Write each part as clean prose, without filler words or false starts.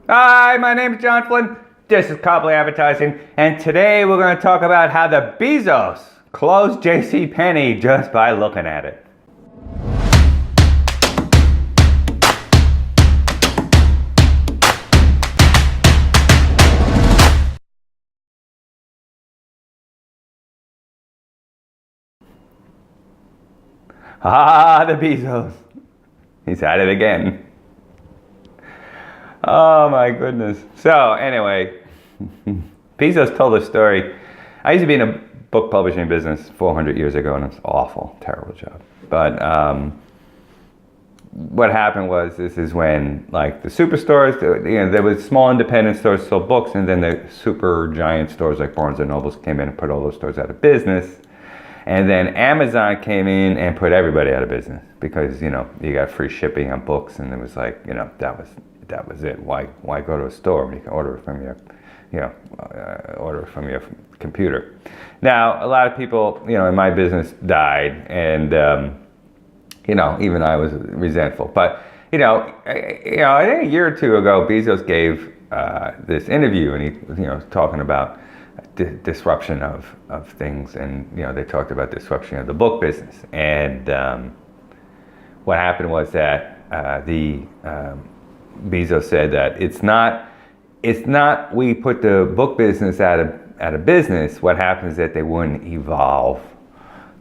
Hi, my name is John Flynn. This is Copley Advertising, and today we're going to talk about how the Bezos closed J.C. Penney just by looking at it. Ah, the Bezos. He's at it again. Oh my goodness. So anyway, Bezos told a story. I used to be in a book publishing business 400 years ago, and it was awful, terrible job. But what happened was, this is when like the superstores, there was small independent stores sold books, and then the super giant stores like Barnes and Nobles came in and put all those stores out of business. And then Amazon came in and put everybody out of business because you got free shipping on books, and it was like that was it. Why go to a store when you can order it from your computer? Now a lot of people in my business died, and even I was resentful. But I think a year or two ago, Bezos gave this interview, and he was talking about disruption of things, and they talked about disruption of the book business. And what happened was that Bezos said that it's not we put the book business out of business. What happens is that they wouldn't evolve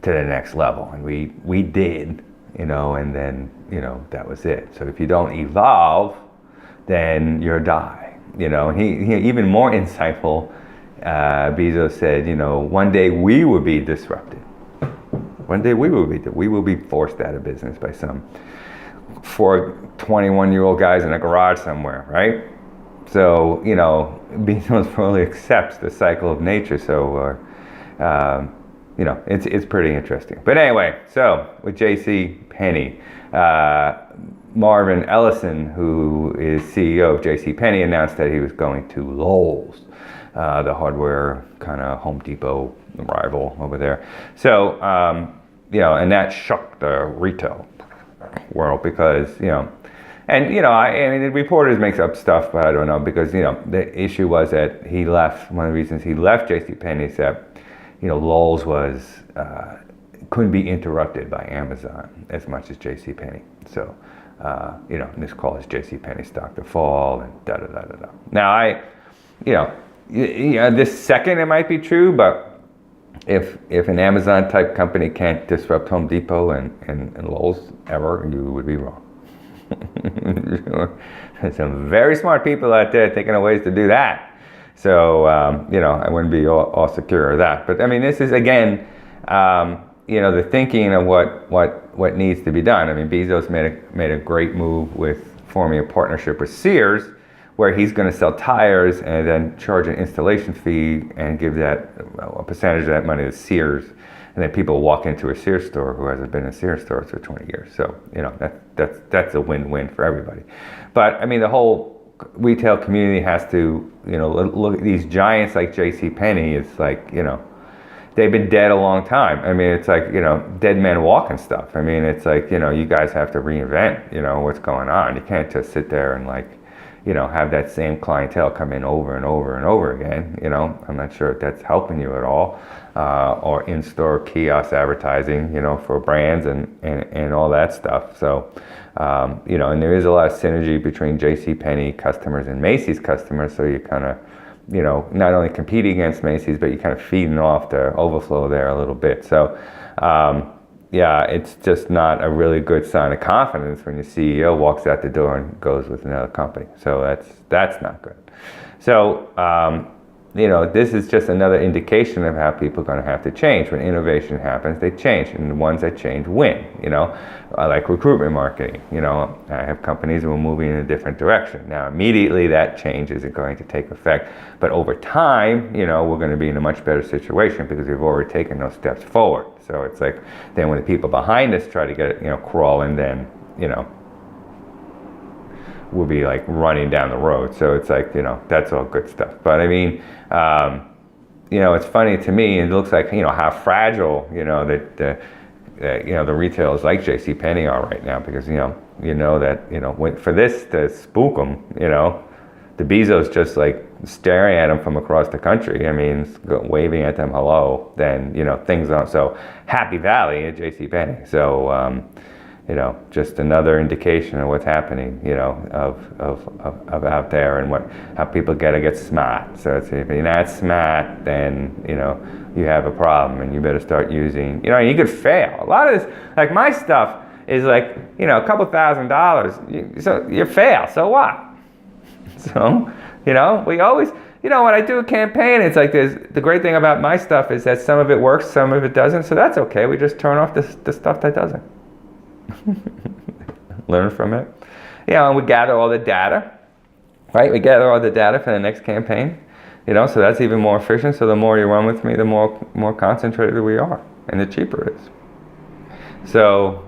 to the next level, and we did, and then that was it. So if you don't evolve, then you'll die. And he even more insightful. Bezos said, one day we will be disrupted. One day we will be forced out of business by some 21-year-old guys in a garage somewhere, right? So, Bezos probably accepts the cycle of nature. So, it's pretty interesting. But anyway, so with J.C. Penney, Marvin Ellison, who is CEO of J.C. Penney, announced that he was going to Lowe's, the hardware kind of Home Depot rival over there. So, and that shocked the retail world because, I mean, the reporters makes up stuff, but I don't know, because, the issue was that he left, one of the reasons he left JCPenney is that, Lowe's couldn't be interrupted by Amazon as much as JCPenney. So, and this caused JCPenney stock to fall and da-da-da-da-da. Now, this second it might be true, but if an Amazon type company can't disrupt Home Depot and Lowe's ever, you would be wrong. There's some very smart people out there thinking of ways to do that. So I wouldn't be all secure of that. But I mean, this is again, the thinking of what needs to be done. I mean, Bezos made a great move with forming a partnership with Sears, where he's going to sell tires and then charge an installation fee and give that a percentage of that money to Sears. And then people walk into a Sears store who hasn't been in a Sears store for 20 years. So, that's a win-win for everybody. But I mean, the whole retail community has to, look at these giants like JCPenney. It's like, they've been dead a long time. I mean, it's like, dead men walking stuff. I mean, it's like, you guys have to reinvent, what's going on. You can't just sit there and have that same clientele come in over and over and over again. I'm not sure if that's helping you at all. Or in-store kiosk advertising, for brands and all that stuff. So, and there is a lot of synergy between JCPenney customers and Macy's customers. So you kind of, not only compete against Macy's, but you kind of feeding off the overflow there a little bit. So, it's just not a really good sign of confidence when your CEO walks out the door and goes with another company. So that's not good. So, this is just another indication of how people are going to have to change. When innovation happens, they change, and the ones that change win. Like recruitment marketing. I have companies who are moving in a different direction. Now, immediately that change isn't going to take effect, but over time, we're going to be in a much better situation because we've already taken those steps forward. So it's like then when the people behind us try to get it, crawling, then we'll be like running down the road. So it's like that's all good stuff. But I mean. It's funny to me. It looks like how fragile that the retailers like JCPenney are right now, because that for this to spook them, the Bezos just like staring at them from across the country. I mean, waving at them hello. Then things aren't so happy valley at JCPenney. So just another indication of what's happening. Of out there and how people gotta get smart. So if you're not smart, then you have a problem, and you better start using. You could fail. A lot of this, like my stuff, is like a couple $1,000. So you fail. So what? So, we always, when I do a campaign, it's like the great thing about my stuff is that some of it works, some of it doesn't, so that's okay. We just turn off the stuff that doesn't. Learn from it. And we gather all the data, right? We gather all the data for the next campaign, so that's even more efficient. So the more you run with me, the more concentrated we are, and the cheaper it is. So,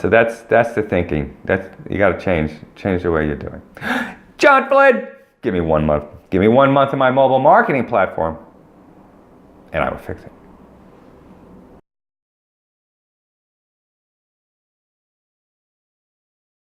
so that's the thinking. You got to change the way you're doing. John Flynn, give me 1 month. Give me 1 month of my mobile marketing platform, and I will fix it.